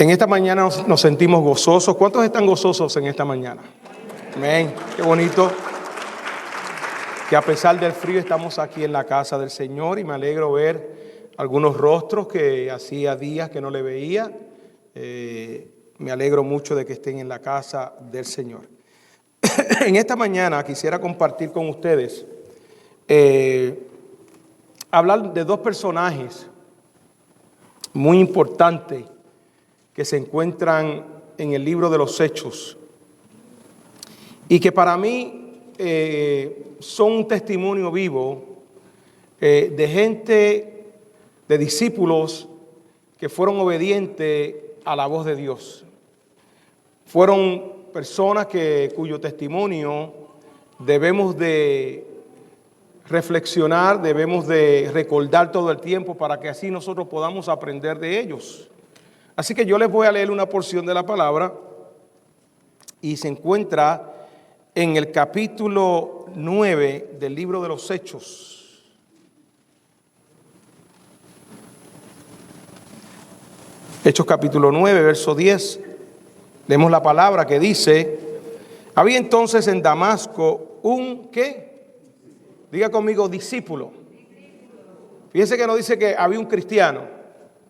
En esta mañana nos sentimos gozosos. ¿Cuántos están gozosos en esta mañana? Amén. Qué bonito que a pesar del frío estamos aquí en la casa del Señor, y me alegro ver algunos rostros que hacía días que no le veía. Me alegro mucho de que estén en la casa del Señor. En esta mañana quisiera compartir con ustedes, hablar de dos personajes muy importantes que se encuentran en el libro de los Hechos y que para mí son un testimonio vivo de gente, de discípulos que fueron obedientes a la voz de Dios. Fueron personas cuyo testimonio debemos de reflexionar, debemos de recordar todo el tiempo para que así nosotros podamos aprender de ellos. Así que yo les voy a leer una porción de la palabra y se encuentra en el capítulo 9 del libro de los Hechos. Hechos capítulo 9, verso 10. Leemos la palabra que dice: había entonces en Damasco un, ¿qué? Diga conmigo, discípulo. Fíjense que no dice que había un cristiano.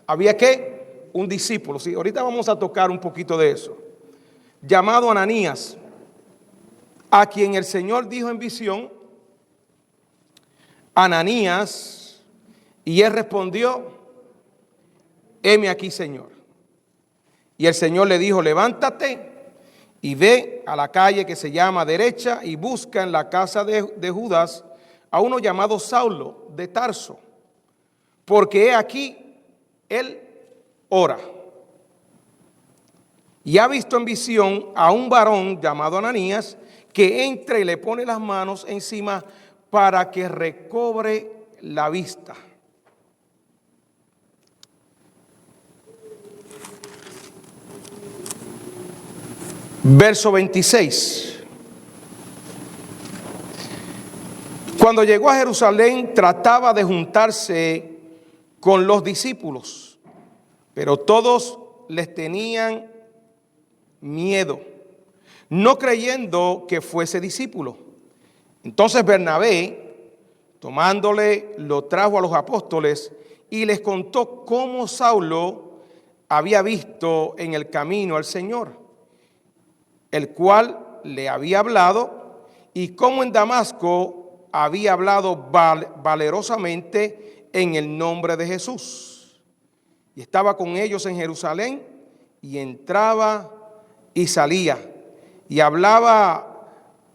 ¿Había qué? Un discípulo. Sí, ahorita vamos a tocar un poquito de eso. Llamado Ananías, a quien el Señor dijo en visión: Ananías, y él respondió: heme aquí, Señor. Y el Señor le dijo: levántate y ve a la calle que se llama Derecha y busca en la casa de Judas a uno llamado Saulo de Tarso, porque he aquí él ora. Y ha visto en visión a un varón llamado Ananías, que entra y le pone las manos encima para que recobre la vista. Verso 26. Cuando llegó a Jerusalén, trataba de juntarse con los discípulos, pero todos les tenían miedo, no creyendo que fuese discípulo. Entonces Bernabé, tomándole, lo trajo a los apóstoles y les contó cómo Saulo había visto en el camino al Señor, el cual le había hablado, y cómo en Damasco había hablado valerosamente en el nombre de Jesús. Y estaba con ellos en Jerusalén, y entraba y salía, y hablaba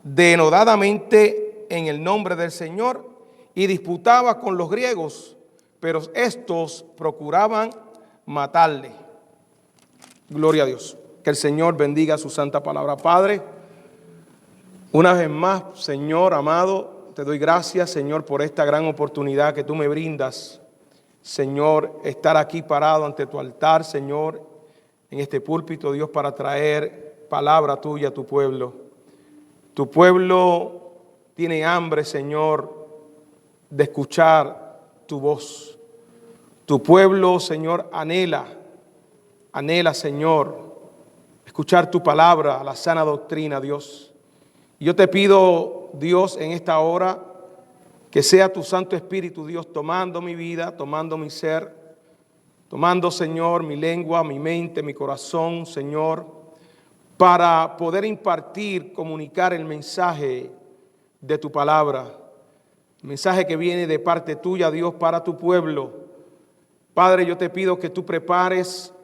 denodadamente en el nombre del Señor, y disputaba con los griegos, pero estos procuraban matarle. Gloria a Dios. Que el Señor bendiga su santa palabra. Padre, una vez más, Señor amado, te doy gracias, Señor, por esta gran oportunidad que tú me brindas, Señor, estar aquí parado ante tu altar, Señor, en este púlpito, Dios, para traer palabra tuya a tu pueblo. Tu pueblo tiene hambre, Señor, de escuchar tu voz. Tu pueblo, Señor, anhela, Señor, escuchar tu palabra, la sana doctrina, Dios. Y yo te pido, Dios, en esta hora, que sea tu Santo Espíritu, Dios, tomando mi vida, tomando mi ser, tomando, Señor, mi lengua, mi mente, mi corazón, Señor, para poder impartir, comunicar el mensaje de tu palabra, el mensaje que viene de parte tuya, Dios, para tu pueblo. Padre, yo te pido que tú prepares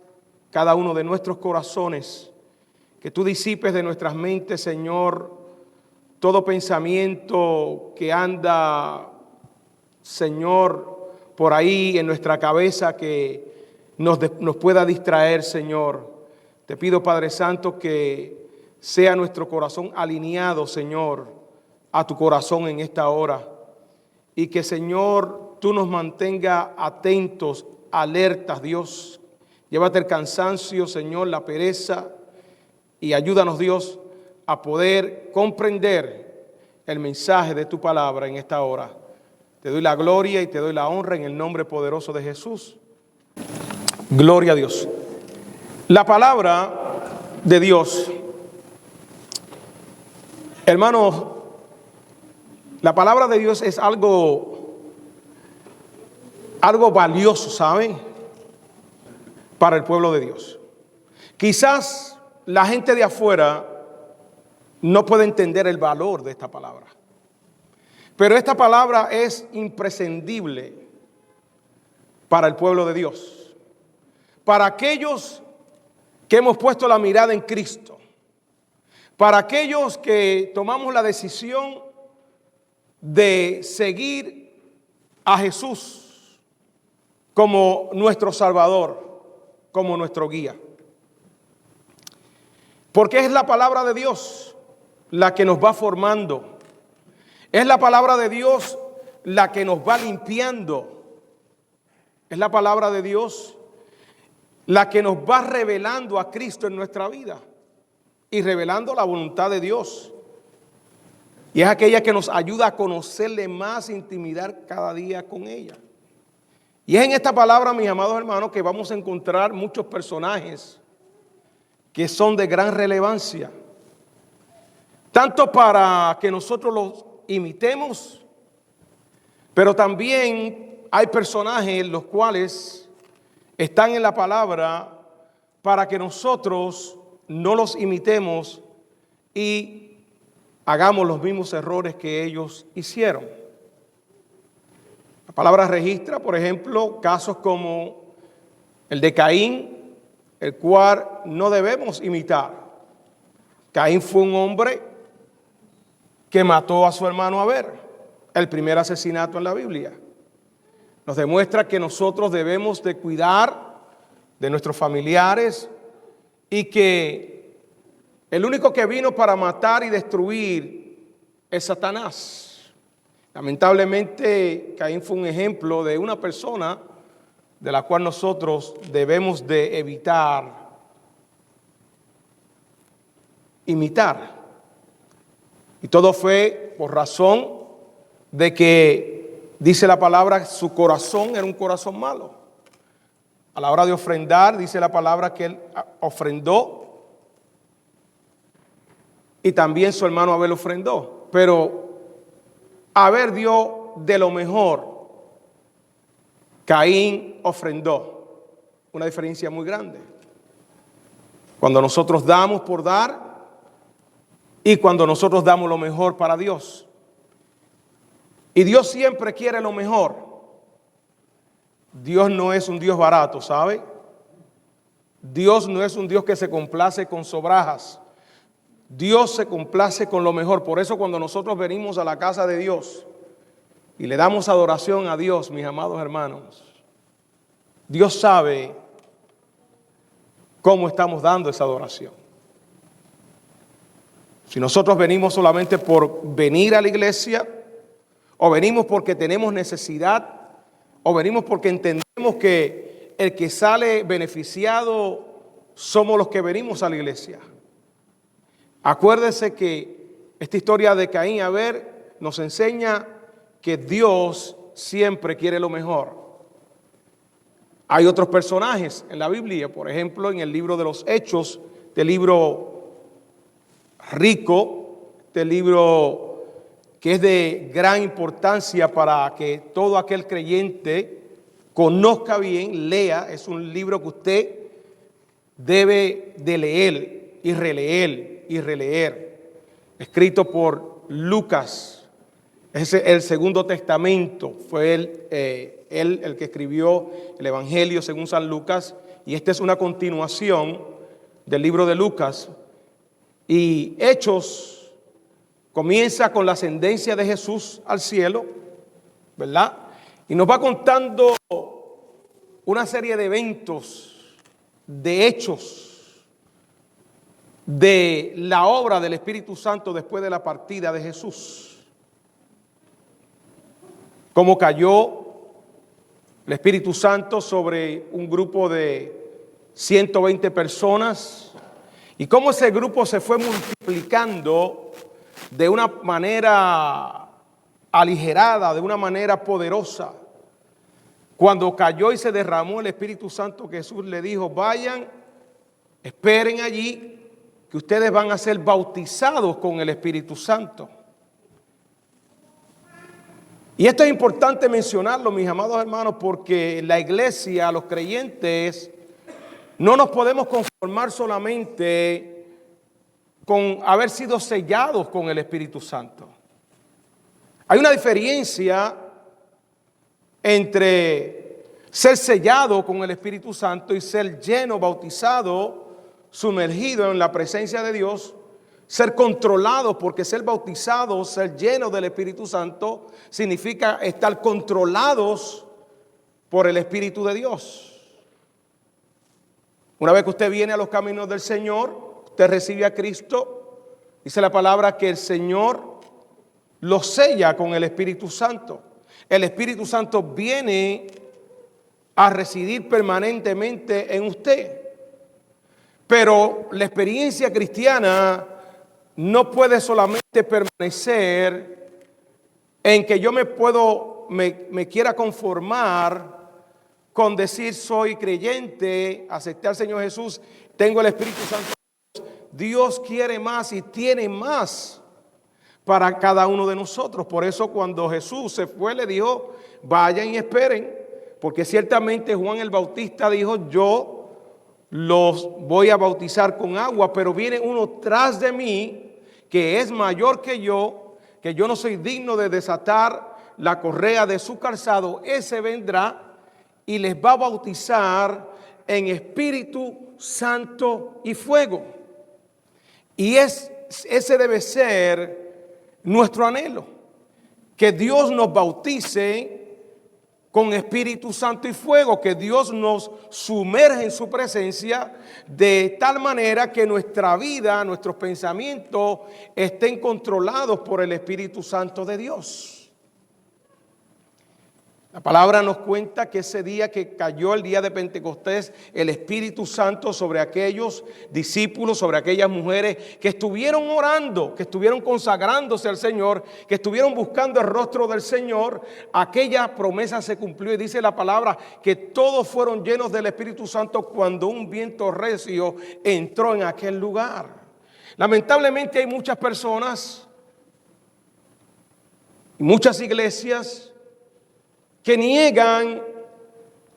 cada uno de nuestros corazones, que tú disipes de nuestras mentes, Señor, todo pensamiento que anda, Señor, por ahí en nuestra cabeza que nos pueda distraer, Señor. Te pido, Padre Santo, que sea nuestro corazón alineado, Señor, a tu corazón en esta hora. Y que, Señor, tú nos mantenga atentos, alertas, Dios. Llévate el cansancio, Señor, la pereza, y ayúdanos, Dios, a poder comprender el mensaje de tu palabra en esta hora. Te doy la gloria y te doy la honra en el nombre poderoso de Jesús. Gloria a Dios. La palabra de Dios, hermanos, la palabra de Dios es algo valioso, ¿saben? Para el pueblo de Dios. Quizás la gente de afuera no puede entender el valor de esta palabra, pero esta palabra es imprescindible para el pueblo de Dios, para aquellos que hemos puesto la mirada en Cristo, para aquellos que tomamos la decisión de seguir a Jesús como nuestro Salvador, como nuestro guía. Porque es la palabra de Dios la que nos va formando, es la palabra de Dios la que nos va limpiando, es la palabra de Dios la que nos va revelando a Cristo en nuestra vida y revelando la voluntad de Dios. Y es aquella que nos ayuda a conocerle más, intimidar cada día con ella. Y es en esta palabra, mis amados hermanos, que vamos a encontrar muchos personajes que son de gran relevancia, tanto para que nosotros los imitemos, pero también hay personajes los cuales están en la palabra para que nosotros no los imitemos y hagamos los mismos errores que ellos hicieron. La palabra registra, por ejemplo, casos como el de Caín, el cual no debemos imitar. Caín fue un hombre que mató a su hermano Abel, el primer asesinato en la Biblia. Nos demuestra que nosotros debemos de cuidar de nuestros familiares y que el único que vino para matar y destruir es Satanás. Lamentablemente, Caín fue un ejemplo de una persona de la cual nosotros debemos de evitar imitar. Y todo fue por razón de que, dice la palabra, su corazón era un corazón malo. A la hora de ofrendar, dice la palabra que él ofrendó y también su hermano Abel ofrendó. Pero Abel dio de lo mejor, Caín ofrendó. Una diferencia muy grande. Cuando nosotros damos por dar y cuando nosotros damos lo mejor para Dios. Y Dios siempre quiere lo mejor. Dios no es un Dios barato, ¿sabe? Dios no es un Dios que se complace con sobrajas. Dios se complace con lo mejor. Por eso cuando nosotros venimos a la casa de Dios y le damos adoración a Dios, mis amados hermanos, Dios sabe cómo estamos dando esa adoración. Si nosotros venimos solamente por venir a la iglesia, o venimos porque tenemos necesidad, o venimos porque entendemos que el que sale beneficiado somos los que venimos a la iglesia. Acuérdese que esta historia de Caín y Abel nos enseña que Dios siempre quiere lo mejor. Hay otros personajes en la Biblia, por ejemplo, en el libro de los Hechos, este libro rico, este libro que es de gran importancia para que todo aquel creyente conozca bien, lea. Es un libro que usted debe de leer y releer y releer. Escrito por Lucas, es el Segundo Testamento. Fue él el que escribió el Evangelio según San Lucas, y esta es una continuación del libro de Lucas. Y Hechos comienza con la ascendencia de Jesús al cielo, ¿verdad? Y nos va contando una serie de eventos, de hechos, de la obra del Espíritu Santo después de la partida de Jesús. Cómo cayó el Espíritu Santo sobre un grupo de 120 personas y cómo ese grupo se fue multiplicando de una manera aligerada, de una manera poderosa. Cuando cayó y se derramó el Espíritu Santo, Jesús le dijo: vayan Esperen allí que ustedes van a ser bautizados con el Espíritu Santo. Y esto es importante mencionarlo, mis amados hermanos, porque la iglesia, los creyentes, no nos podemos conformar solamente con haber sido sellados con el Espíritu Santo. Hay una diferencia entre ser sellado con el Espíritu Santo y ser lleno, bautizado, sumergido en la presencia de Dios, ser controlado, porque ser bautizado, ser lleno del Espíritu Santo, significa estar controlados por el Espíritu de Dios. Una vez que usted viene a los caminos del Señor, usted recibe a Cristo, dice la palabra que el Señor lo sella con el Espíritu Santo. El Espíritu Santo viene a residir permanentemente en usted. Pero la experiencia cristiana no puede solamente permanecer en que yo me quiera conformar con decir soy creyente, acepté al Señor Jesús, tengo el Espíritu Santo. Dios quiere más y tiene más para cada uno de nosotros. Por eso cuando Jesús se fue le dijo, vayan y esperen, porque ciertamente Juan el Bautista dijo, yo los voy a bautizar con agua, pero viene uno tras de mí que es mayor que yo no soy digno de desatar la correa de su calzado. Ese vendrá y les va a bautizar en Espíritu Santo y fuego. Y ese debe ser nuestro anhelo, que Dios nos bautice con Espíritu Santo y fuego, que Dios nos sumerge en su presencia de tal manera que nuestra vida, nuestros pensamientos estén controlados por el Espíritu Santo de Dios. La palabra nos cuenta que ese día que cayó el día de Pentecostés, el Espíritu Santo sobre aquellos discípulos, sobre aquellas mujeres que estuvieron orando, que estuvieron consagrándose al Señor, que estuvieron buscando el rostro del Señor, aquella promesa se cumplió y dice la palabra que todos fueron llenos del Espíritu Santo cuando un viento recio entró en aquel lugar. Lamentablemente hay muchas personas, muchas iglesias que niegan,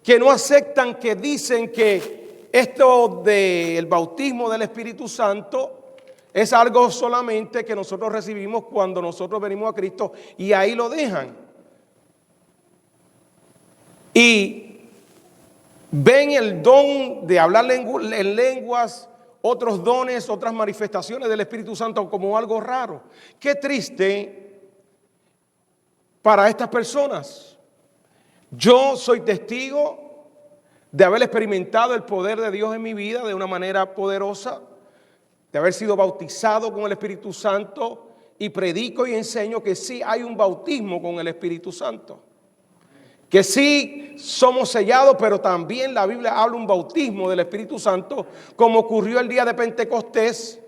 que no aceptan, que dicen que esto del bautismo del Espíritu Santo es algo solamente que nosotros recibimos cuando nosotros venimos a Cristo y ahí lo dejan. Y ven el don de hablar en lenguas, otros dones, otras manifestaciones del Espíritu Santo como algo raro. Qué triste para estas personas. Yo soy testigo de haber experimentado el poder de Dios en mi vida de una manera poderosa, de haber sido bautizado con el Espíritu Santo y predico y enseño que sí hay un bautismo con el Espíritu Santo, que sí somos sellados, pero también la Biblia habla un bautismo del Espíritu Santo, como ocurrió el día de Pentecostés,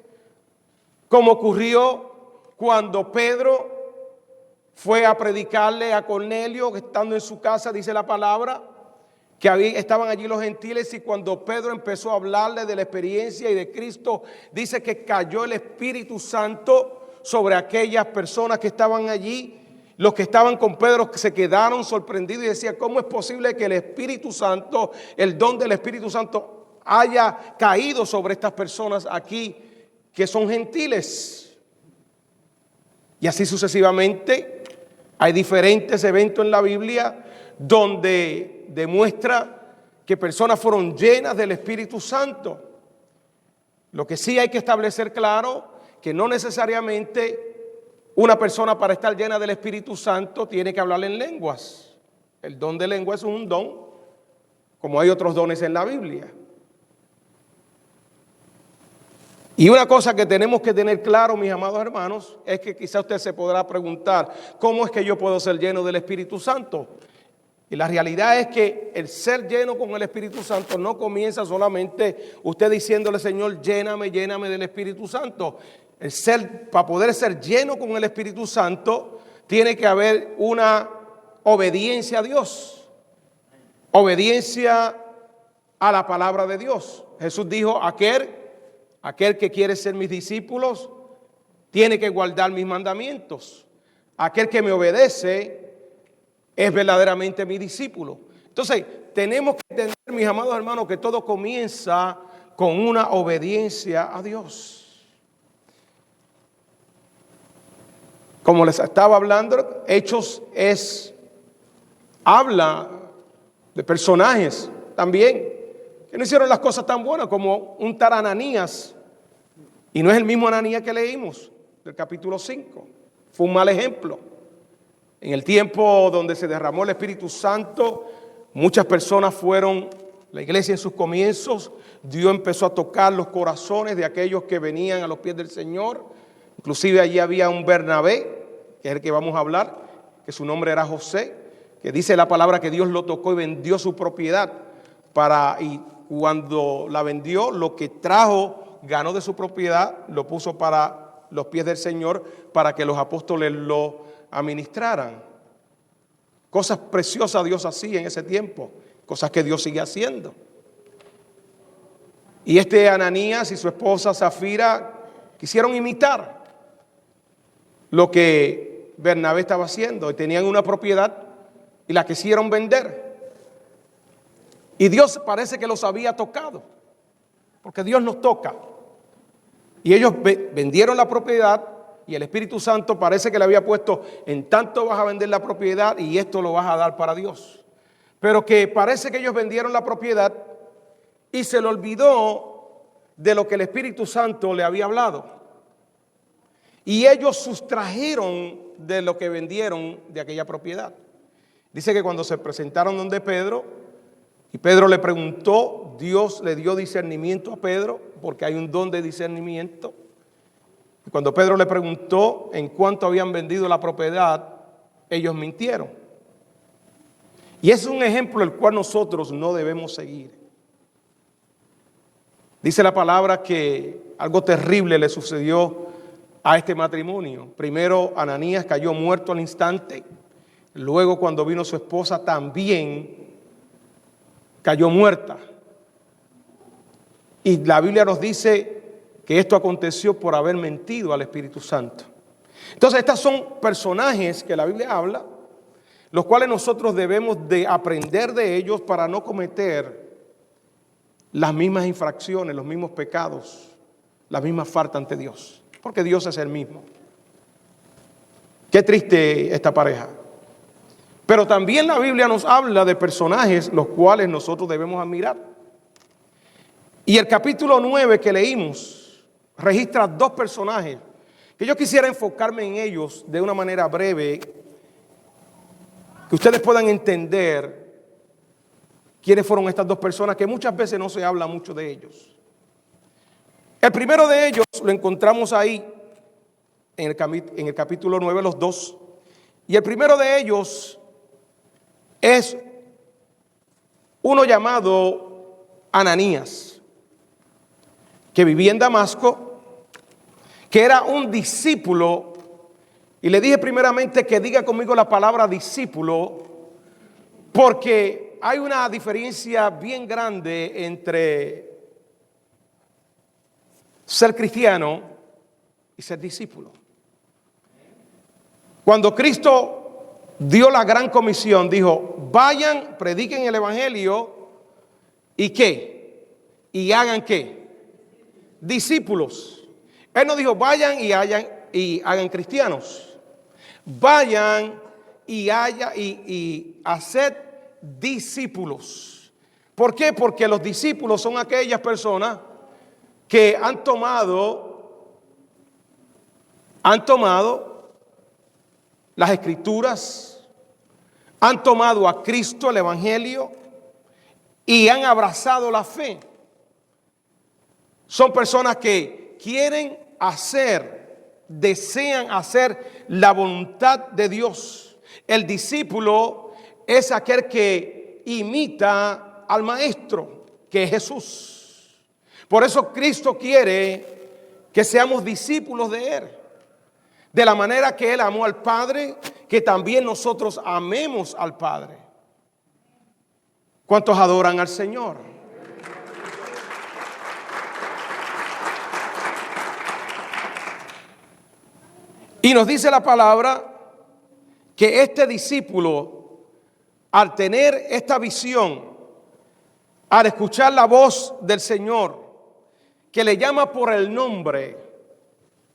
como ocurrió cuando Pedro fue a predicarle a Cornelio, que estando en su casa, dice la palabra, que estaban allí los gentiles, y cuando Pedro empezó a hablarle de la experiencia y de Cristo, dice que cayó el Espíritu Santo sobre aquellas personas que estaban allí. Los que estaban con Pedro se quedaron sorprendidos y decían, ¿cómo es posible que el Espíritu Santo, el don del Espíritu Santo haya caído sobre estas personas aquí que son gentiles? Y así sucesivamente. Hay diferentes eventos en la Biblia donde demuestra que personas fueron llenas del Espíritu Santo. Lo que sí hay que establecer claro, que no necesariamente una persona para estar llena del Espíritu Santo tiene que hablar en lenguas. El don de lengua es un don, como hay otros dones en la Biblia. Y una cosa que tenemos que tener claro, mis amados hermanos, es que quizá usted se podrá preguntar, ¿cómo es que yo puedo ser lleno del Espíritu Santo? Y la realidad es que el ser lleno con el Espíritu Santo no comienza solamente usted diciéndole, Señor, lléname, lléname del Espíritu Santo. Para poder ser lleno con el Espíritu Santo, tiene que haber una obediencia a Dios, obediencia a la palabra de Dios. Jesús dijo, aquel que quiere ser mis discípulos, tiene que guardar mis mandamientos. Aquel que me obedece es verdaderamente mi discípulo. Entonces, tenemos que entender, mis amados hermanos, que todo comienza con una obediencia a Dios. Como les estaba hablando, Hechos habla de personajes también que no hicieron las cosas tan buenas, como un tal Ananías, y no es el mismo Ananías que leímos del capítulo 5. Fue un mal ejemplo. En el tiempo donde se derramó el Espíritu Santo, muchas personas fueron, la iglesia en sus comienzos, Dios empezó a tocar los corazones de aquellos que venían a los pies del Señor. Inclusive allí había un Bernabé, que es el que vamos a hablar, que su nombre era José, que dice la palabra que Dios lo tocó y vendió su propiedad y cuando la vendió, lo que ganó de su propiedad, lo puso para los pies del Señor para que los apóstoles lo administraran. Cosas preciosas Dios hacía en ese tiempo, cosas que Dios sigue haciendo. Y Ananías y su esposa Zafira quisieron imitar lo que Bernabé estaba haciendo, y tenían una propiedad y la quisieron vender. Y Dios parece que los había tocado, porque Dios nos toca. Y ellos vendieron la propiedad y el Espíritu Santo parece que le había puesto, en tanto vas a vender la propiedad y esto lo vas a dar para Dios. Pero que parece que ellos vendieron la propiedad y se le olvidó de lo que el Espíritu Santo le había hablado. Y ellos sustrajeron de lo que vendieron de aquella propiedad. Dice que cuando se presentaron donde Pedro, y Pedro le preguntó, Dios le dio discernimiento a Pedro, porque hay un don de discernimiento. Y cuando Pedro le preguntó en cuánto habían vendido la propiedad, ellos mintieron. Y es un ejemplo el cual nosotros no debemos seguir. Dice la palabra que algo terrible le sucedió a este matrimonio. Primero, Ananías cayó muerto al instante. Luego, cuando vino su esposa, también cayó muerta. Y la Biblia nos dice que esto aconteció por haber mentido al Espíritu Santo. Entonces, estos son personajes que la Biblia habla, los cuales nosotros debemos de aprender de ellos para no cometer las mismas infracciones, los mismos pecados, las mismas faltas ante Dios, porque Dios es el mismo. Qué triste esta pareja. Pero también la Biblia nos habla de personajes los cuales nosotros debemos admirar. Y el capítulo 9 que leímos registra dos personajes que yo quisiera enfocarme en ellos de una manera breve, que ustedes puedan entender quiénes fueron estas dos personas, que muchas veces no se habla mucho de ellos. El primero de ellos lo encontramos ahí en el capítulo 9, los dos. Y el primero de ellos es uno llamado Ananías, que vivía en Damasco, que era un discípulo. Y le dije primeramente que diga conmigo la palabra discípulo, porque hay una diferencia bien grande entre ser cristiano y ser discípulo. Cuando Cristo dio la gran comisión, dijo, vayan, prediquen el evangelio, ¿y qué? Y hagan ¿qué? Discípulos. Él no dijo, vayan y hagan cristianos. Vayan y haced discípulos. ¿Por qué? Porque los discípulos son aquellas personas que han tomado las escrituras, han tomado a Cristo, el evangelio, y han abrazado la fe. Son personas que desean hacer la voluntad de Dios. El discípulo es aquel que imita al maestro, que es Jesús. Por eso Cristo quiere que seamos discípulos de Él. De la manera que Él amó al Padre, que también nosotros amemos al Padre. ¿Cuántos adoran al Señor? Y nos dice la palabra que este discípulo, al tener esta visión, al escuchar la voz del Señor, que le llama por el nombre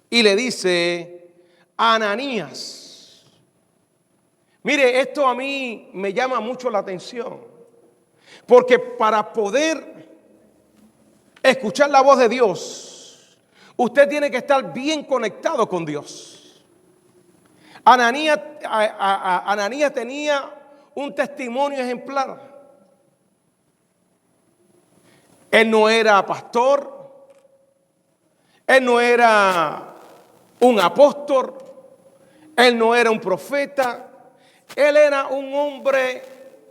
y le dice: Ananías. Mire, esto a mí me llama mucho la atención, porque para poder escuchar la voz de Dios, usted tiene que estar bien conectado con Dios. Ananías tenía un testimonio ejemplar. Él no era pastor, él no era un apóstol, él no era un profeta, él era un hombre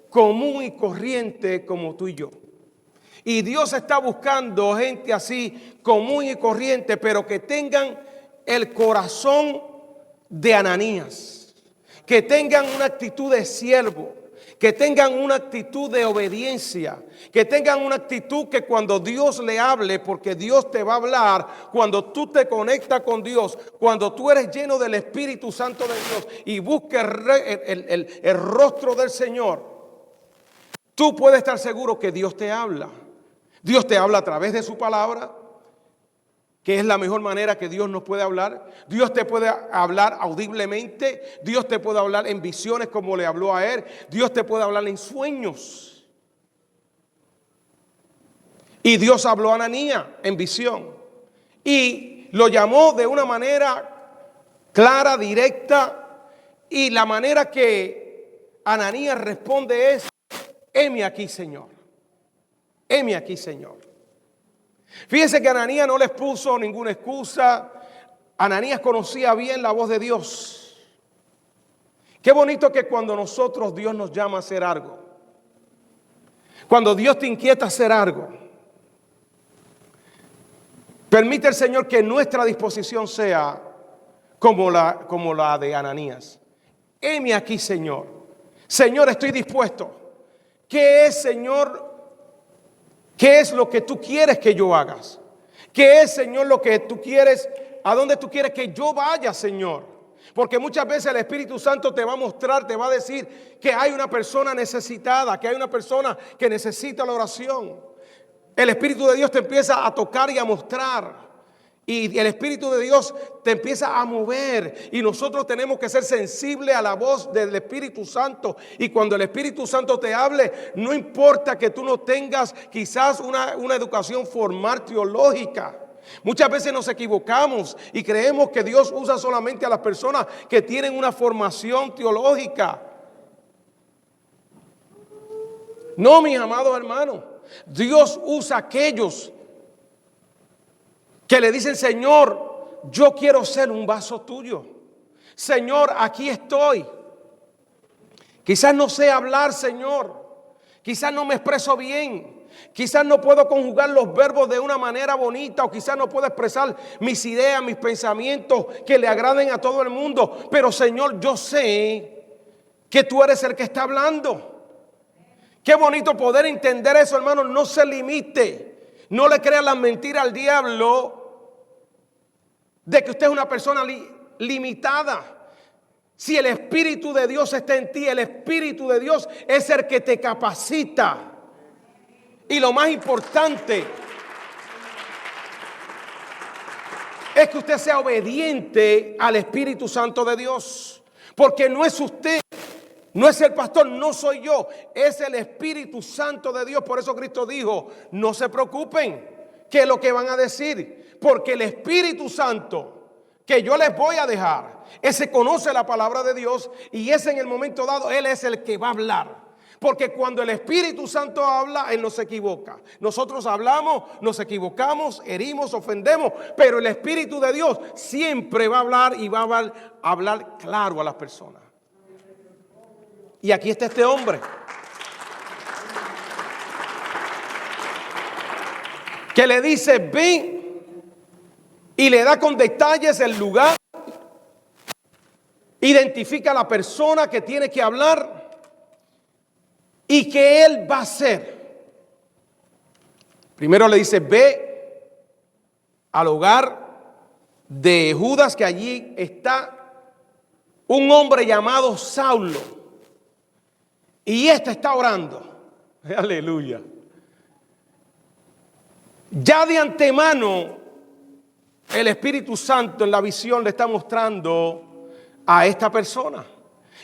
común y corriente como tú y yo. Y Dios está buscando gente así, común y corriente, pero que tengan el corazón de Ananías, que tengan una actitud de siervo, que tengan una actitud de obediencia, que tengan una actitud que cuando Dios le hable, porque Dios te va a hablar, cuando tú te conectas con Dios, cuando tú eres lleno del Espíritu Santo de Dios y buscas el rostro del Señor, tú puedes estar seguro que Dios te habla. Dios te habla a través de su palabra, que es la mejor manera que Dios nos puede hablar. Dios te puede hablar audiblemente. Dios te puede hablar en visiones como le habló a él. Dios te puede hablar en sueños. Y Dios habló a Ananías en visión. Y lo llamó de una manera clara, directa. Y la manera que Ananías responde es: heme aquí, Señor. Heme aquí, Señor. Fíjense que Ananías no les puso ninguna excusa. Ananías conocía bien la voz de Dios. Qué bonito que cuando nosotros, Dios nos llama a hacer algo, cuando Dios te inquieta a hacer algo, permite el Señor que nuestra disposición sea como la de Ananías. Heme aquí, Señor. Señor, estoy dispuesto. ¿Qué es, Señor? ¿Qué es lo que tú quieres que yo hagas? ¿Qué es, Señor, lo que tú quieres? ¿A dónde tú quieres que yo vaya, Señor? Porque muchas veces el Espíritu Santo te va a mostrar, te va a decir que hay una persona necesitada, que hay una persona que necesita la oración. El Espíritu de Dios te empieza a tocar y a mostrar. Y el Espíritu de Dios te empieza a mover. Y nosotros tenemos que ser sensibles a la voz del Espíritu Santo. Y cuando el Espíritu Santo te hable, no importa que tú no tengas quizás una educación formal teológica. Muchas veces nos equivocamos y creemos que Dios usa solamente a las personas que tienen una formación teológica. No, mis amados hermanos. Dios usa a aquellos que le dicen: Señor, yo quiero ser un vaso tuyo. Señor, aquí estoy. Quizás no sé hablar, Señor. Quizás no me expreso bien. Quizás no puedo conjugar los verbos de una manera bonita, o quizás no puedo expresar mis ideas, mis pensamientos que le agraden a todo el mundo. Pero, Señor, yo sé que tú eres el que está hablando. Qué bonito poder entender eso, hermano. No se limite. No le crea las mentiras al diablo de que usted es una persona limitada. Si el Espíritu de Dios está en ti, el Espíritu de Dios es el que te capacita. Y lo más importante es que usted sea obediente al Espíritu Santo de Dios. Porque no es usted, no es el pastor, no soy yo, es el Espíritu Santo de Dios. Por eso Cristo dijo: no se preocupen, ¿qué es lo que van a decir? Porque el Espíritu Santo que yo les voy a dejar, ese conoce la palabra de Dios, y ese en el momento dado, Él es el que va a hablar. Porque cuando el Espíritu Santo habla, Él no se equivoca. Nosotros hablamos, nos equivocamos, herimos, ofendemos, pero el Espíritu de Dios siempre va a hablar, y va a hablar claro a las personas. Y aquí está este hombre que le dice: ven. Y le da con detalles el lugar, identifica a la persona que tiene que hablar y que él va a hacer. Primero le dice: ve al hogar de Judas, que allí está un hombre llamado Saulo. Y este está orando. Aleluya. Ya de antemano, el Espíritu Santo en la visión le está mostrando a esta persona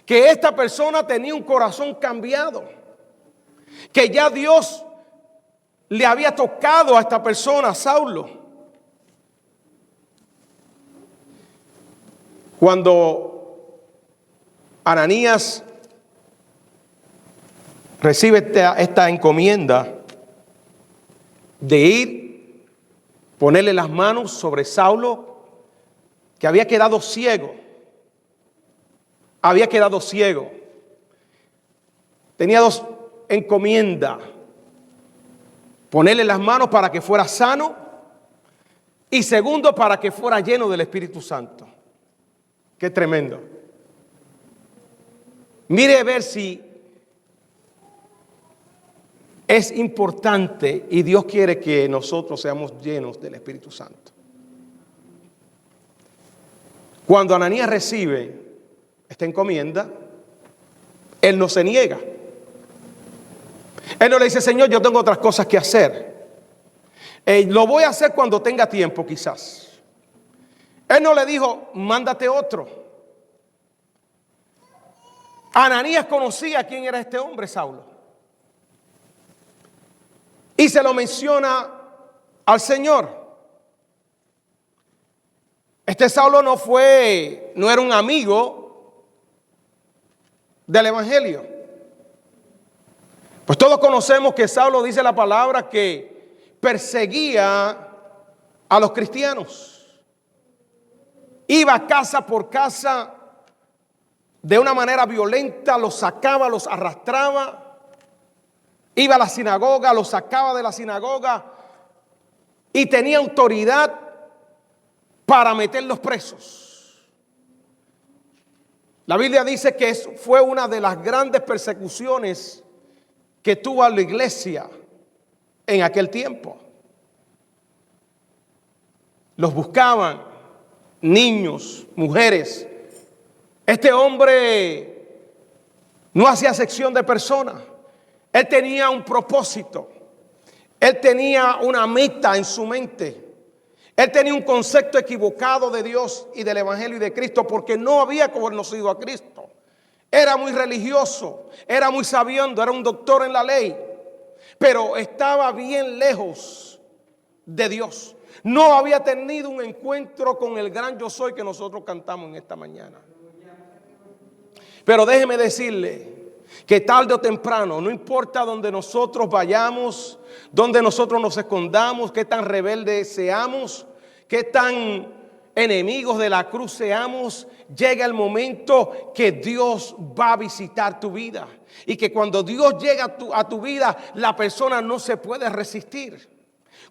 que esta persona tenía un corazón cambiado, que ya Dios le había tocado a esta persona, Saulo. Cuando Ananías recibe esta encomienda de ir, ponerle las manos sobre Saulo, que había quedado ciego. Tenía dos encomiendas: ponerle las manos para que fuera sano, y segundo, para que fuera lleno del Espíritu Santo. Qué tremendo. Mire a ver si es importante y Dios quiere que nosotros seamos llenos del Espíritu Santo. Cuando Ananías recibe esta encomienda, él no se niega. Él no le dice: Señor, yo tengo otras cosas que hacer. Lo voy a hacer cuando tenga tiempo, quizás. Él no le dijo: mándate otro. Ananías conocía quién era este hombre, Saulo. Y se lo menciona al Señor. Este Saulo no era un amigo del Evangelio. Pues todos conocemos que Saulo, dice la palabra, que perseguía a los cristianos. Iba casa por casa de una manera violenta, los sacaba, los arrastraba. Iba a la sinagoga, los sacaba de la sinagoga y tenía autoridad para meterlos presos. La Biblia dice que fue una de las grandes persecuciones que tuvo a la iglesia en aquel tiempo. Los buscaban, niños, mujeres. Este hombre no hacía acepción de personas. Él tenía un propósito. Él tenía una meta en su mente. Él tenía un concepto equivocado de Dios y del Evangelio y de Cristo, porque no había conocido a Cristo. Era muy religioso, era muy sabiendo, era un doctor en la ley, pero estaba bien lejos de Dios. No había tenido un encuentro con el gran yo soy que nosotros cantamos en esta mañana. Pero déjeme decirle que tarde o temprano, no importa donde nosotros vayamos, donde nosotros nos escondamos, qué tan rebeldes seamos, qué tan enemigos de la cruz seamos, llega el momento que Dios va a visitar tu vida. Y que cuando Dios llega a tu vida, la persona no se puede resistir.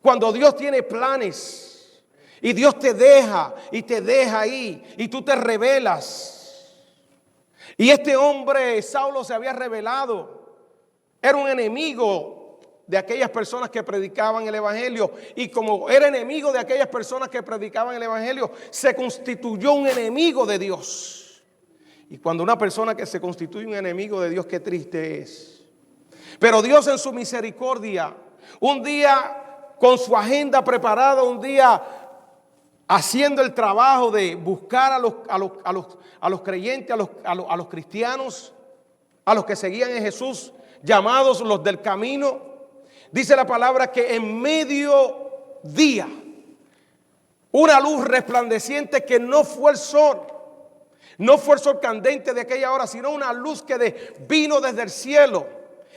Cuando Dios tiene planes y Dios te deja ahí y tú te rebelas. Y este hombre, Saulo, se había rebelado. Era un enemigo de aquellas personas que predicaban el Evangelio. Y como era enemigo de aquellas personas que predicaban el Evangelio, se constituyó un enemigo de Dios. Y cuando una persona que se constituye un enemigo de Dios, qué triste es. Pero Dios en su misericordia, un día con su agenda preparada, un día haciendo el trabajo de buscar a los creyentes, a los cristianos, a los que seguían en Jesús, llamados los del camino. Dice la palabra que en mediodía, una luz resplandeciente que no fue el sol candente de aquella hora, sino una luz que vino desde el cielo.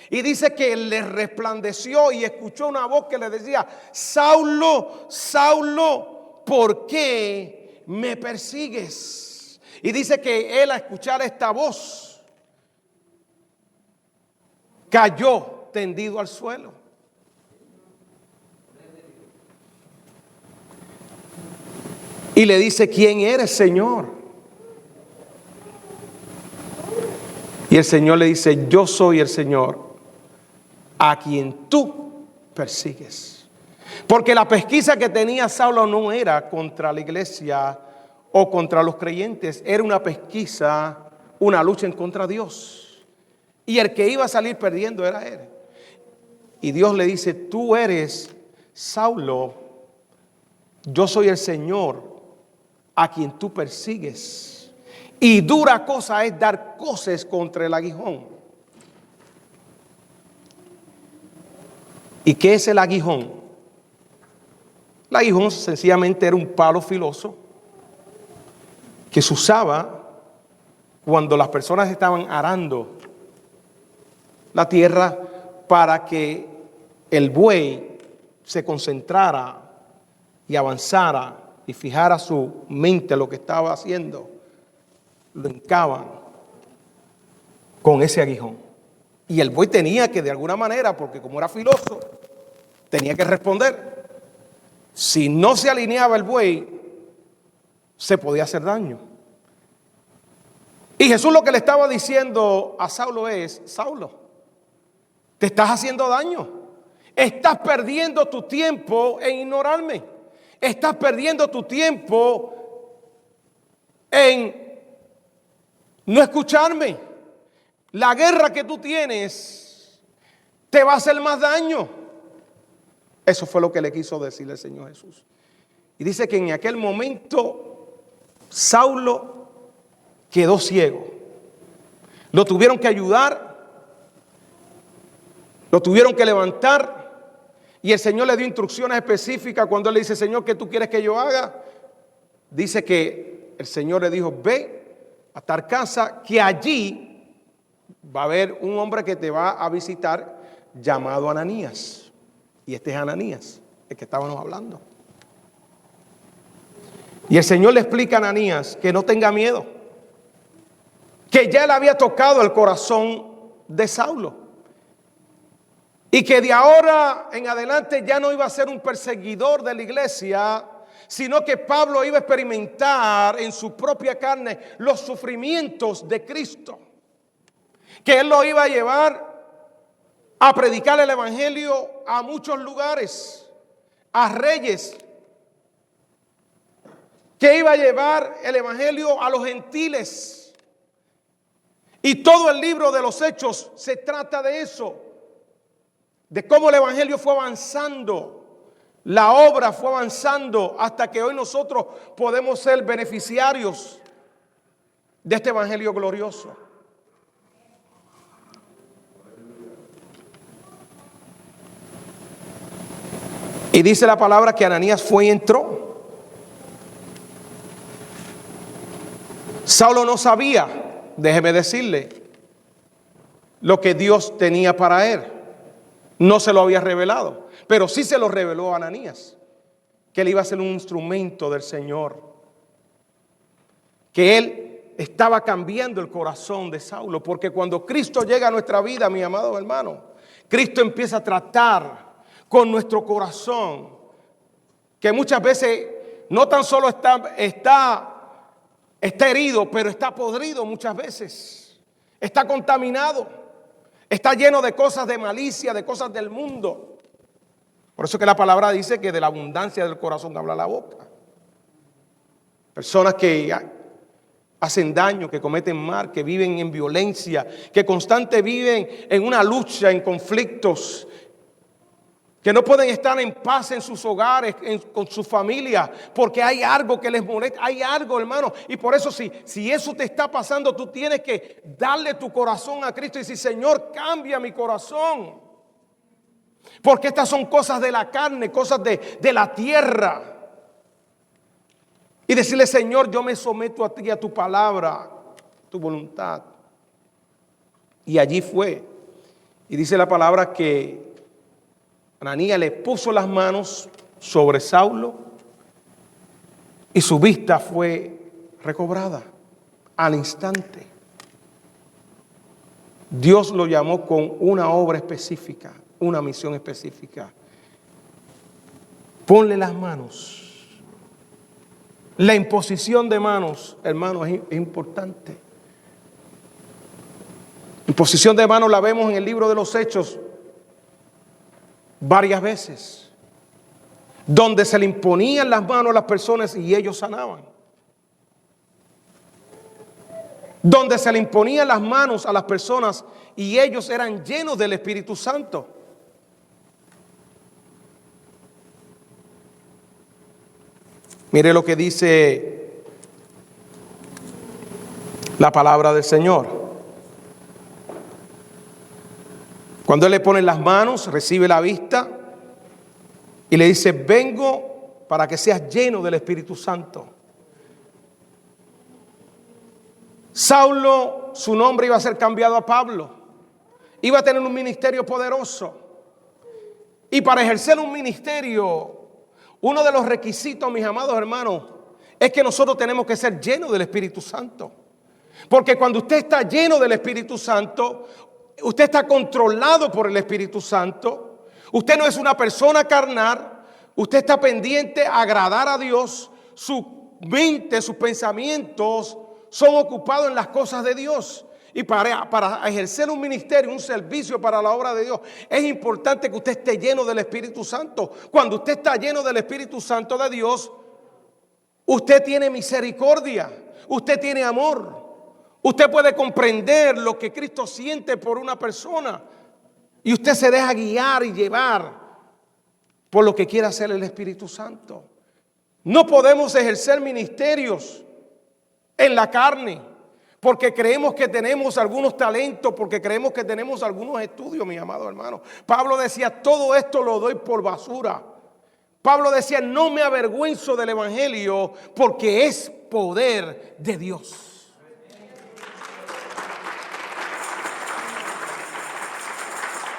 Y dice que le resplandeció y escuchó una voz que le decía: Saulo, Saulo, ¿por qué me persigues? Y dice que él, al escuchar esta voz, cayó tendido al suelo. Y le dice: ¿quién eres, Señor? Y el Señor le dice: yo soy el Señor a quien tú persigues. Porque la pesquisa que tenía Saulo no era contra la iglesia o contra los creyentes, era una pesquisa, una lucha en contra de Dios. Y el que iba a salir perdiendo era él. Y Dios le dice, tú eres Saulo, yo soy el Señor a quien tú persigues. Y dura cosa es dar coces contra el aguijón. ¿Y qué es el aguijón? El aguijón sencillamente era un palo filoso que se usaba cuando las personas estaban arando la tierra para que el buey se concentrara y avanzara y fijara su mente en lo que estaba haciendo. Lo hincaban con ese aguijón. Y el buey tenía que de alguna manera, porque como era filoso, tenía que responder. Si no se alineaba el buey, se podía hacer daño. Y Jesús lo que le estaba diciendo a Saulo es, Saulo, te estás haciendo daño. Estás perdiendo tu tiempo en ignorarme. Estás perdiendo tu tiempo en no escucharme. La guerra que tú tienes te va a hacer más daño. Eso fue lo que le quiso decir el Señor Jesús. Y dice que en aquel momento Saulo quedó ciego. Lo tuvieron que ayudar, lo tuvieron que levantar. Y el Señor le dio instrucciones específicas cuando él le dice, Señor, ¿qué tú quieres que yo haga? Dice que el Señor le dijo, ve a tal casa, que allí va a haber un hombre que te va a visitar llamado Ananías. Y este es Ananías, el que estábamos hablando. Y el Señor le explica a Ananías que no tenga miedo, que ya le había tocado el corazón de Saulo. Y que de ahora en adelante ya no iba a ser un perseguidor de la iglesia, sino que Pablo iba a experimentar en su propia carne los sufrimientos de Cristo. Que él lo iba a llevar a predicar el evangelio a muchos lugares, a reyes. Que iba a llevar el evangelio a los gentiles. Y todo el libro de los Hechos se trata de eso. De cómo el evangelio fue avanzando, la obra fue avanzando hasta que hoy nosotros podemos ser beneficiarios de este evangelio glorioso. Y dice la palabra que Ananías fue y entró. Saulo no sabía, déjeme decirle, lo que Dios tenía para él. No se lo había revelado, pero sí se lo reveló a Ananías, que él iba a ser un instrumento del Señor, que él estaba cambiando el corazón de Saulo, porque cuando Cristo llega a nuestra vida, mi amado hermano, Cristo empieza a tratar con nuestro corazón, que muchas veces no tan solo está herido, pero está podrido muchas veces, está contaminado. Está lleno de cosas de malicia, de cosas del mundo. Por eso que la palabra dice que de la abundancia del corazón habla la boca. Personas que hacen daño, que cometen mal, que viven en violencia, que constantemente viven en una lucha, en conflictos, que no pueden estar en paz en sus hogares, con su familia, porque hay algo que les molesta, hay algo, hermano. Y por eso si eso te está pasando, tú tienes que darle tu corazón a Cristo y decir, Señor, cambia mi corazón. Porque estas son cosas de la carne, cosas de la tierra. Y decirle, Señor, yo me someto a ti, a tu palabra, tu voluntad. Y allí fue. Y dice la palabra que Ananías le puso las manos sobre Saulo y su vista fue recobrada al instante. Dios lo llamó con una obra específica, una misión específica. Ponle las manos. La imposición de manos, hermano, es importante. Imposición de manos la vemos en el libro de los Hechos varias veces, donde se le imponían las manos a las personas y ellos sanaban. donde se le imponían las manos a las personas y ellos eran llenos del Espíritu Santo. Mire lo que dice la palabra del Señor. Cuando Él le pone las manos, recibe la vista y le dice: vengo para que seas lleno del Espíritu Santo. Saulo, su nombre iba a ser cambiado a Pablo. Iba a tener un ministerio poderoso. Y para ejercer un ministerio, uno de los requisitos, mis amados hermanos, es que nosotros tenemos que ser llenos del Espíritu Santo. Porque cuando usted está lleno del Espíritu Santo, usted está controlado por el Espíritu Santo. Usted no es una persona carnal. Usted está pendiente a agradar a Dios. Su mente, sus pensamientos son ocupados en las cosas de Dios. Y para ejercer un ministerio, un servicio para la obra de Dios, es importante que usted esté lleno del Espíritu Santo. Cuando usted está lleno del Espíritu Santo de Dios, usted tiene misericordia, usted tiene amor. Usted puede comprender lo que Cristo siente por una persona y usted se deja guiar y llevar por lo que quiere hacer el Espíritu Santo. No podemos ejercer ministerios en la carne porque creemos que tenemos algunos talentos, porque creemos que tenemos algunos estudios, mis amados hermanos. Pablo decía: todo esto lo doy por basura. Pablo decía: no me avergüenzo del evangelio porque es poder de Dios.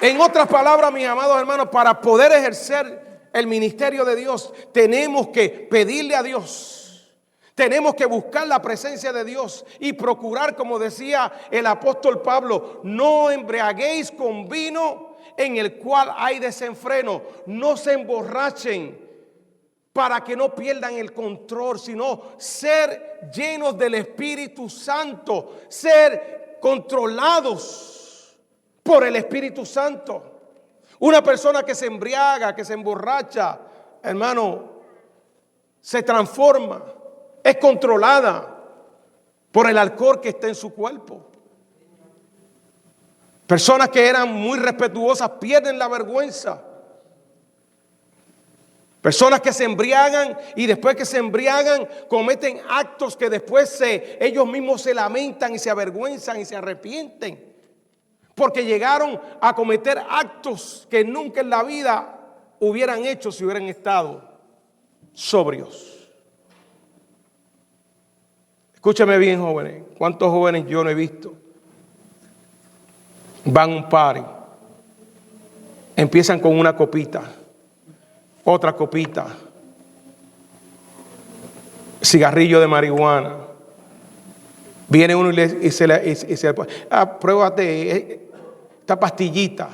En otras palabras, mis amados hermanos, para poder ejercer el ministerio de Dios, tenemos que pedirle a Dios, tenemos que buscar la presencia de Dios y procurar, como decía el apóstol Pablo: no embriaguéis con vino en el cual hay desenfreno, no se emborrachen para que no pierdan el control, sino ser llenos del Espíritu Santo, ser controlados por el Espíritu Santo. Una persona que se embriaga, que se emborracha, hermano, se transforma, es controlada por el alcohol que está en su cuerpo. Personas que eran muy respetuosas pierden la vergüenza. Personas que se embriagan y después que se embriagan cometen actos que después ellos mismos se lamentan y se avergüenzan y se arrepienten. Porque llegaron a cometer actos que nunca en la vida hubieran hecho si hubieran estado sobrios. Escúchame bien, jóvenes. ¿Cuántos jóvenes yo no he visto? Van a un party, empiezan con una copita, otra copita, cigarrillo de marihuana. Viene uno y se le pruébate esta pastillita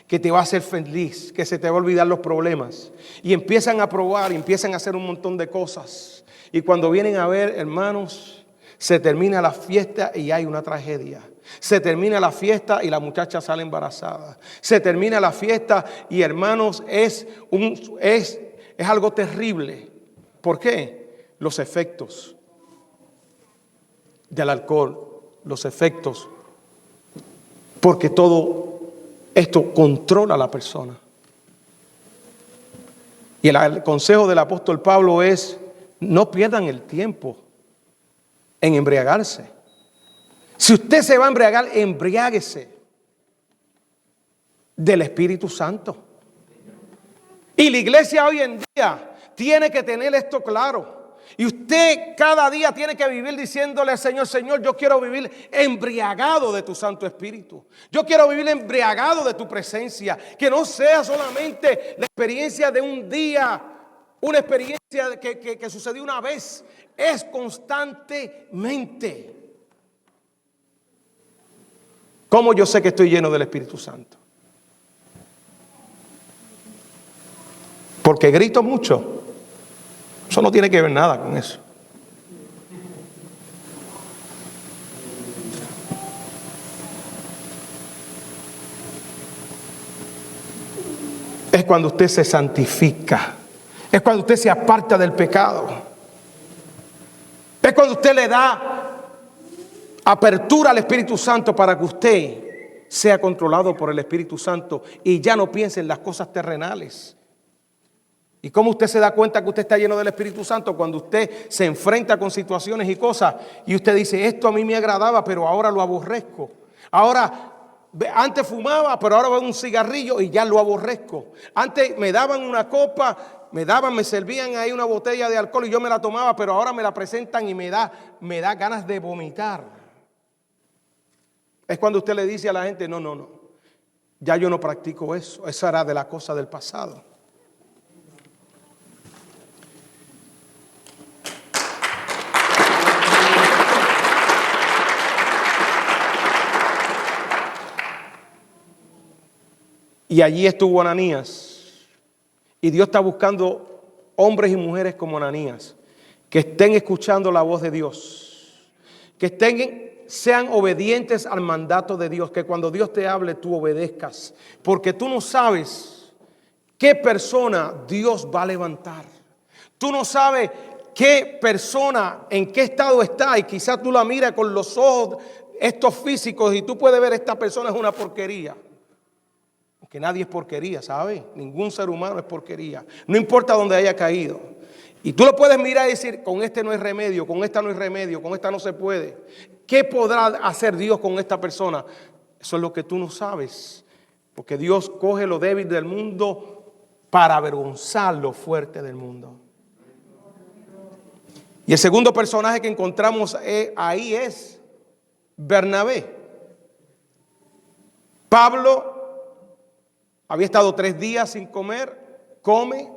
que te va a hacer feliz, que se te va a olvidar los problemas. Y empiezan a probar, y empiezan a hacer un montón de cosas. Y cuando vienen a ver, hermanos, se termina la fiesta y hay una tragedia. Se termina la fiesta y la muchacha sale embarazada. Se termina la fiesta y, hermanos, es algo terrible. ¿Por qué? Los efectos del alcohol, los efectos, porque todo esto controla a la persona. Y el consejo del apóstol Pablo es: no pierdan el tiempo en embriagarse. Si usted se va a embriagar, embriáguese del Espíritu Santo. Y la iglesia hoy en día tiene que tener esto claro. Y usted cada día tiene que vivir diciéndole al Señor: Señor, yo quiero vivir embriagado de tu Santo Espíritu. Yo quiero vivir embriagado de tu presencia. Que no sea solamente la experiencia de un día, una experiencia que sucedió una vez. Es constantemente. ¿Cómo yo sé que estoy lleno del Espíritu Santo? Porque grito mucho. Eso no tiene que ver nada con eso. Es cuando usted se santifica. Es cuando usted se aparta del pecado. Es cuando usted le da apertura al Espíritu Santo para que usted sea controlado por el Espíritu Santo y ya no piense en las cosas terrenales. ¿Y cómo usted se da cuenta que usted está lleno del Espíritu Santo? Cuando usted se enfrenta con situaciones y cosas y usted dice, esto a mí me agradaba, pero ahora lo aborrezco. Ahora, antes fumaba, pero ahora veo un cigarrillo y ya lo aborrezco. Antes me daban una copa, me servían ahí una botella de alcohol y yo me la tomaba, pero ahora me la presentan y me da ganas de vomitar. Es cuando usted le dice a la gente, no, ya yo no practico eso. Eso era de la cosa del pasado. Y allí estuvo Ananías. Y Dios está buscando hombres y mujeres como Ananías, que estén escuchando la voz de Dios, que sean obedientes al mandato de Dios, que cuando Dios te hable tú obedezcas, porque tú no sabes qué persona Dios va a levantar. Tú no sabes qué persona, en qué estado está, y quizás tú la miras con los ojos estos físicos y tú puedes ver esta persona es una porquería. Que nadie es porquería, ¿sabe? Ningún ser humano es porquería. No importa dónde haya caído. Y tú lo puedes mirar y decir, con este no hay remedio, con esta no hay remedio, con esta no se puede. ¿Qué podrá hacer Dios con esta persona? Eso es lo que tú no sabes. Porque Dios coge lo débil del mundo para avergonzar lo fuerte del mundo. Y el segundo personaje que encontramos ahí es Bernabé. Pablo había estado 3 días sin comer, come,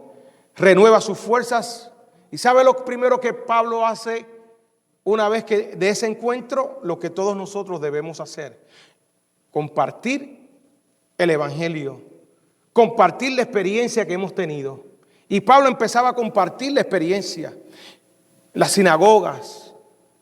renueva sus fuerzas. ¿Y sabe lo primero que Pablo hace una vez que de ese encuentro? Lo que todos nosotros debemos hacer: compartir el evangelio, compartir la experiencia que hemos tenido. Y Pablo empezaba a compartir la experiencia, las sinagogas,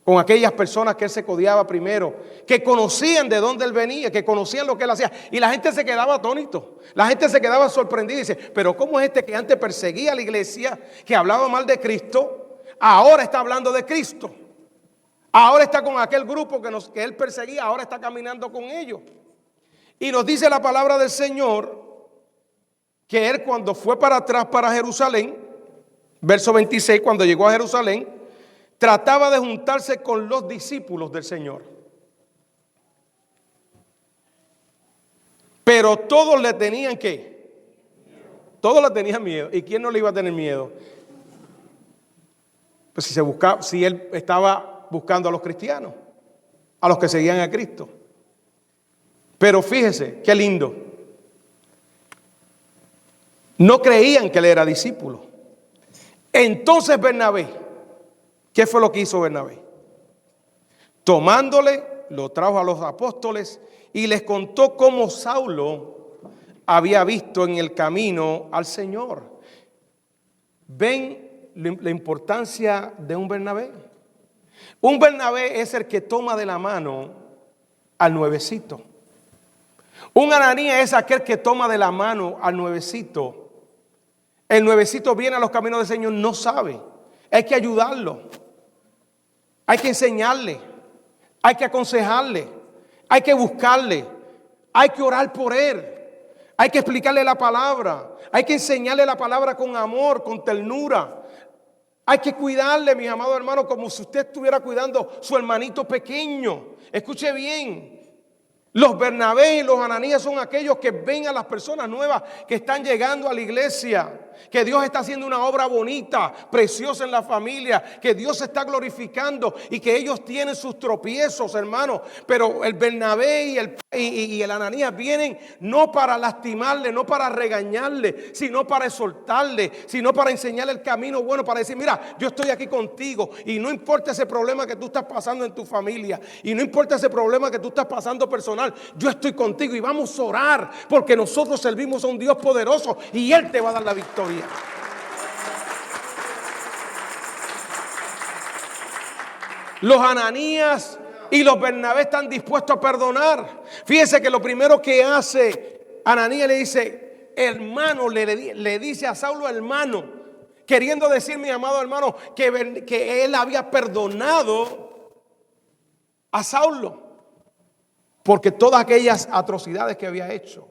con aquellas personas que él se codeaba primero, que conocían de dónde él venía, que conocían lo que él hacía. Y la gente se quedaba atónito, la gente se quedaba sorprendida y dice, pero ¿cómo es este que antes perseguía a la iglesia, que hablaba mal de Cristo, ahora está hablando de Cristo? Ahora está con aquel grupo que él perseguía, ahora está caminando con ellos. Y nos dice la palabra del Señor que él, cuando fue para atrás para Jerusalén, verso 26, cuando llegó a Jerusalén, trataba de juntarse con los discípulos del Señor. Pero todos le tenían ¿qué? Todos le tenían miedo. ¿Y quién no le iba a tener miedo? Pues si él estaba buscando a los cristianos, a los que seguían a Cristo. Pero fíjese, qué lindo. No creían que él era discípulo. Entonces Bernabé, ¿qué fue lo que hizo Bernabé? Tomándole, lo trajo a los apóstoles y les contó cómo Saulo había visto en el camino al Señor. ¿Ven la importancia de un Bernabé? Un Bernabé es el que toma de la mano al nuevecito. Un Ananías es aquel que toma de la mano al nuevecito. El nuevecito viene a los caminos del Señor, no sabe. Hay que ayudarlo. Hay que enseñarle. Hay que aconsejarle. Hay que buscarle. Hay que orar por él. Hay que explicarle la palabra. Hay que enseñarle la palabra con amor, con ternura. Hay que cuidarle, mis amados hermanos, como si usted estuviera cuidando a su hermanito pequeño. Escuche bien. Los Bernabé y los Ananías son aquellos que ven a las personas nuevas que están llegando a la iglesia, que Dios está haciendo una obra bonita, preciosa en la familia, que Dios se está glorificando y que ellos tienen sus tropiezos, hermanos. Pero el Bernabé y el Ananías vienen no para lastimarle, no para regañarle, sino para exhortarle, sino para enseñarle el camino bueno, para decir, mira, yo estoy aquí contigo y no importa ese problema que tú estás pasando en tu familia y no importa ese problema que tú estás pasando personal, yo estoy contigo y vamos a orar porque nosotros servimos a un Dios poderoso y Él te va a dar la victoria. Los Ananías y los Bernabé están dispuestos a perdonar. Fíjense que lo primero que hace Ananías, le dice, hermano, le dice a Saulo hermano, queriendo decir, mi amado hermano, que él había perdonado a Saulo, porque todas aquellas atrocidades que había hecho,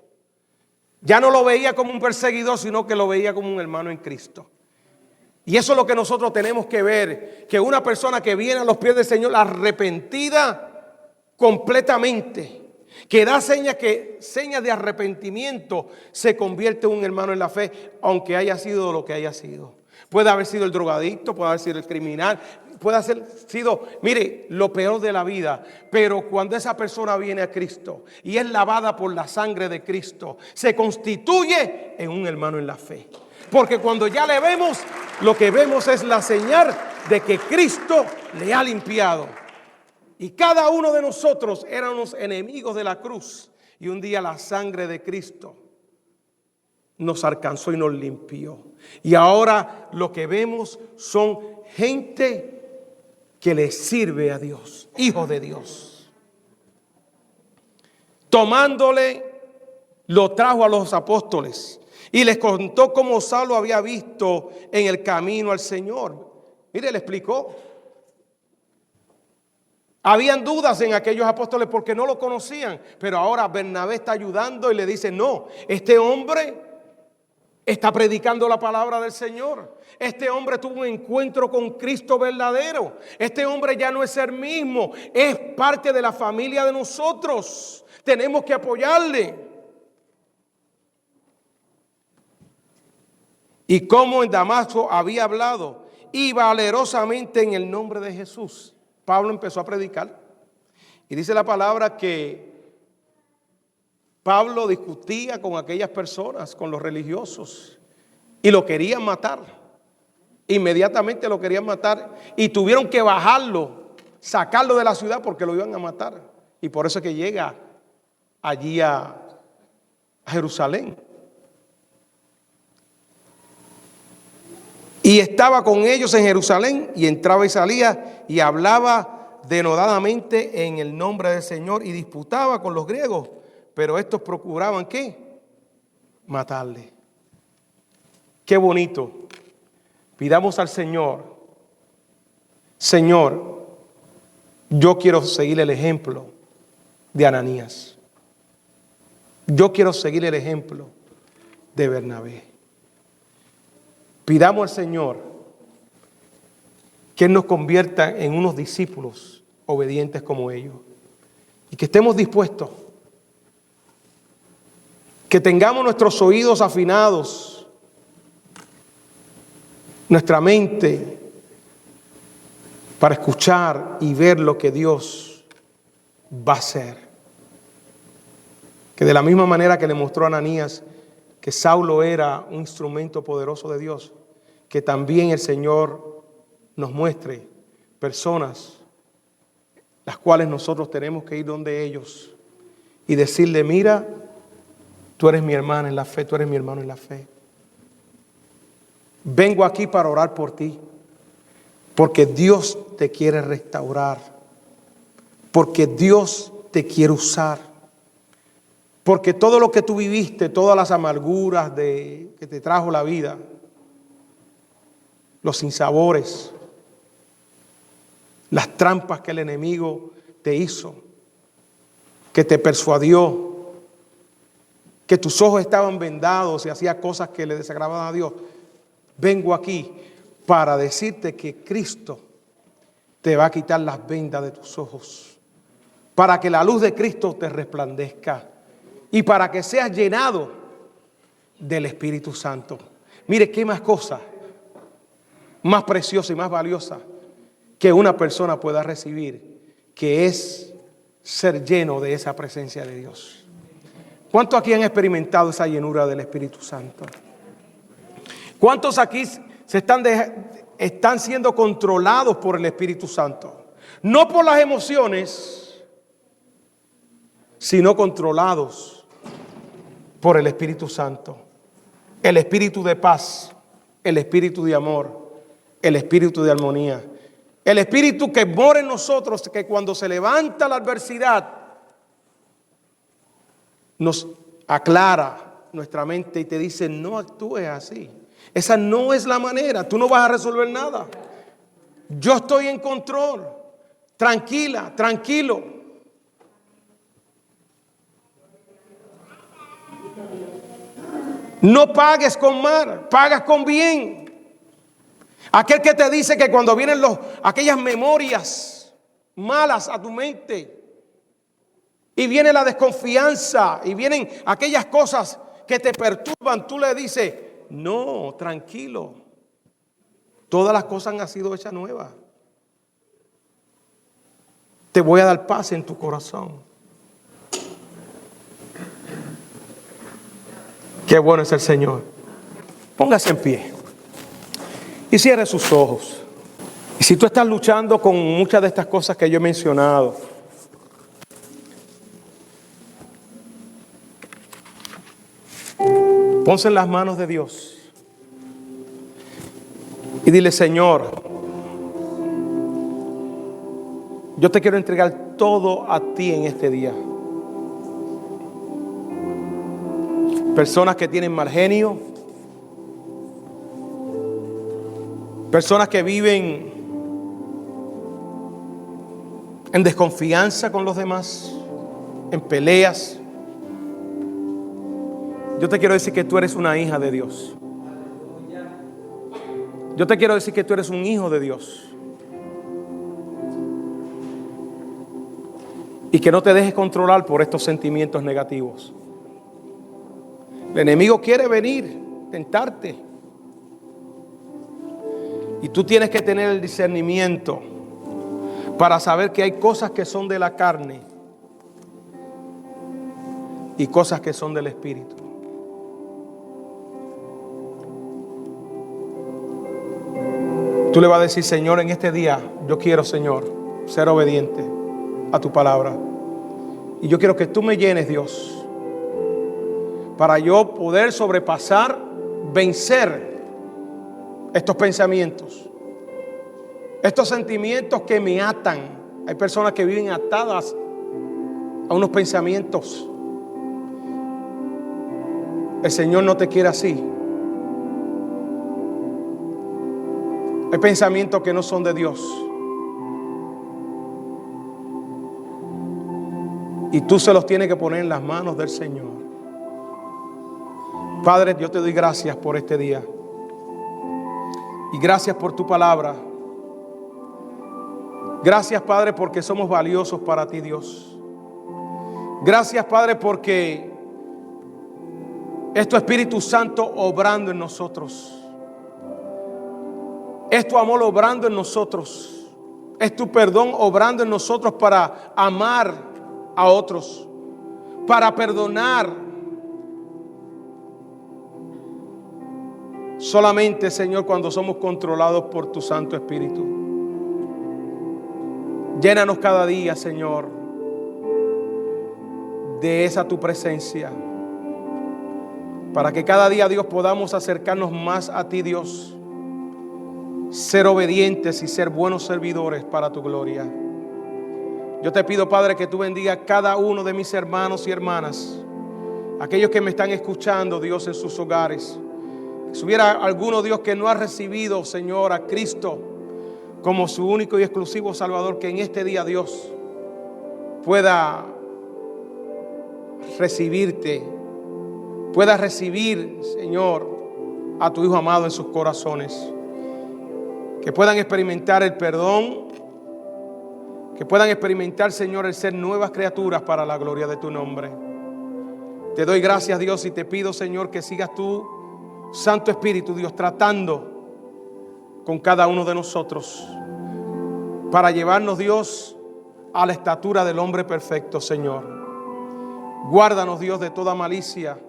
ya no lo veía como un perseguidor, sino que lo veía como un hermano en Cristo. Y eso es lo que nosotros tenemos que ver, que una persona que viene a los pies del Señor arrepentida completamente, que da señas de arrepentimiento, se convierte en un hermano en la fe, aunque haya sido lo que haya sido. Puede haber sido el drogadicto, puede haber sido el criminal, puede haber sido, mire, lo peor de la vida. Pero cuando esa persona viene a Cristo y es lavada por la sangre de Cristo, se constituye en un hermano en la fe. Porque cuando ya le vemos, lo que vemos es la señal de que Cristo le ha limpiado. Y cada uno de nosotros éramos enemigos de la cruz. Y un día la sangre de Cristo nos alcanzó y nos limpió. Y ahora lo que vemos son gente que le sirve a Dios, hijos de Dios. Tomándole, lo trajo a los apóstoles y les contó cómo Saulo había visto en el camino al Señor. Mire, le explicó. Habían dudas en aquellos apóstoles porque no lo conocían, pero ahora Bernabé está ayudando y le dice, no, este hombre está predicando la palabra del Señor. Este hombre tuvo un encuentro con Cristo verdadero. Este hombre ya no es el mismo, es parte de la familia de nosotros. Tenemos que apoyarle. Y como en Damasco había hablado y valerosamente en el nombre de Jesús. Pablo empezó a predicar. Y dice la palabra que Pablo discutía con aquellas personas, con los religiosos, y lo querían matar. Inmediatamente lo querían matar y tuvieron que bajarlo, sacarlo de la ciudad porque lo iban a matar. Y por eso es que llega allí a Jerusalén. Y estaba con ellos en Jerusalén y entraba y salía y hablaba denodadamente en el nombre del Señor y disputaba con los griegos. Pero estos procuraban, ¿qué? Matarle. Qué bonito. Pidamos al Señor, Señor, yo quiero seguir el ejemplo de Ananías. Yo quiero seguir el ejemplo de Bernabé. Pidamos al Señor que Él nos convierta en unos discípulos obedientes como ellos. Y que estemos dispuestos, que tengamos nuestros oídos afinados, nuestra mente para escuchar y ver lo que Dios va a hacer. Que de la misma manera que le mostró a Ananías que Saulo era un instrumento poderoso de Dios, que también el Señor nos muestre personas las cuales nosotros tenemos que ir donde ellos y decirle, mira, tú eres mi hermana en la fe, tú eres mi hermano en la fe. Vengo aquí para orar por ti, porque Dios te quiere restaurar, porque Dios te quiere usar. Porque todo lo que tú viviste, todas las amarguras que te trajo la vida, los sinsabores, las trampas que el enemigo te hizo, que te persuadió, que tus ojos estaban vendados y hacías cosas que le desagradaban a Dios. Vengo aquí para decirte que Cristo te va a quitar las vendas de tus ojos, para que la luz de Cristo te resplandezca. Y para que seas llenado del Espíritu Santo. Mire, qué más cosa más preciosa y más valiosa que una persona pueda recibir, que es ser lleno de esa presencia de Dios. ¿Cuántos aquí han experimentado esa llenura del Espíritu Santo? ¿Cuántos aquí están siendo controlados por el Espíritu Santo? No por las emociones, sino controlados por el Espíritu Santo, el Espíritu de paz, el Espíritu de amor, el Espíritu de armonía, el Espíritu que mora en nosotros, que cuando se levanta la adversidad, nos aclara nuestra mente y te dice, no actúes así, esa no es la manera, tú no vas a resolver nada, yo estoy en control, Tranquila, tranquilo. No pagues con mal, pagas con bien. Aquel que te dice que cuando vienen aquellas memorias malas a tu mente y viene la desconfianza y vienen aquellas cosas que te perturban, tú le dices, no, tranquilo, todas las cosas han sido hechas nuevas. Te voy a dar paz en tu corazón. Qué bueno es el Señor. Póngase en pie y cierre sus ojos. Y si tú estás luchando con muchas de estas cosas que yo he mencionado, ponse en las manos de Dios y dile, Señor, yo te quiero entregar todo a ti en este día. Personas que tienen mal genio, personas que viven en desconfianza con los demás, en peleas. Yo te quiero decir que tú eres una hija de Dios. Yo te quiero decir que tú eres un hijo de Dios. Y que no te dejes controlar por estos sentimientos negativos. El enemigo quiere venir, tentarte. Y tú tienes que tener el discernimiento para saber que hay cosas que son de la carne y cosas que son del Espíritu. Tú le vas a decir, Señor, en este día yo quiero, Señor, ser obediente a tu palabra. Y yo quiero que tú me llenes, Dios, para yo poder sobrepasar, vencer estos pensamientos, estos sentimientos que me atan. Hay personas que viven atadas a unos pensamientos. El Señor no te quiere así. Hay pensamientos que no son de Dios. Y tú se los tienes que poner en las manos del Señor. Padre, yo te doy gracias por este día. Y gracias por tu palabra. Gracias, Padre, porque somos valiosos para ti, Dios. Gracias, Padre, porque es tu Espíritu Santo obrando en nosotros. Es tu amor obrando en nosotros. Es tu perdón obrando en nosotros para amar a otros, para perdonar. Solamente, Señor, cuando somos controlados por tu Santo Espíritu. Llénanos cada día, Señor, de esa tu presencia, para que cada día, Dios, podamos acercarnos más a ti, Dios, ser obedientes y ser buenos servidores para tu gloria. Yo te pido, Padre, que tú bendiga a cada uno de mis hermanos y hermanas, aquellos que me están escuchando, Dios, en sus hogares. Si hubiera alguno, Dios, que no ha recibido, Señor, a Cristo como su único y exclusivo Salvador, que en este día, Dios, pueda recibirte, pueda recibir, Señor, a tu Hijo amado en sus corazones. Que puedan experimentar el perdón, que puedan experimentar, Señor, el ser nuevas criaturas para la gloria de tu nombre. Te doy gracias, Dios, y te pido, Señor, que sigas tú, Santo Espíritu, Dios, tratando con cada uno de nosotros para llevarnos, Dios, a la estatura del hombre perfecto, Señor. Guárdanos, Dios, de toda malicia.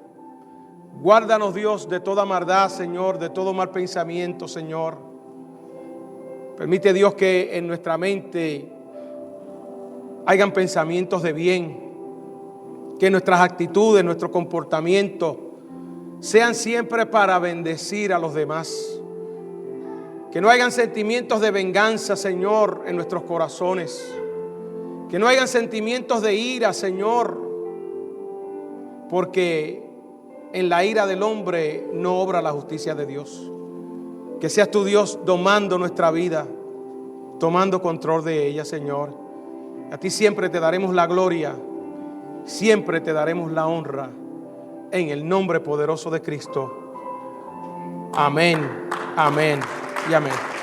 Guárdanos, Dios, de toda maldad, Señor, de todo mal pensamiento, Señor. Permite, Dios, que en nuestra mente hayan pensamientos de bien, que nuestras actitudes, nuestro comportamiento sean siempre para bendecir a los demás. Que no hayan sentimientos de venganza, Señor, en nuestros corazones. Que no hayan sentimientos de ira, Señor, porque en la ira del hombre no obra la justicia de Dios. Que seas tu Dios domando nuestra vida, tomando control de ella, Señor. A ti siempre te daremos la gloria, siempre te daremos la honra, en el nombre poderoso de Cristo. Amén, amén y amén.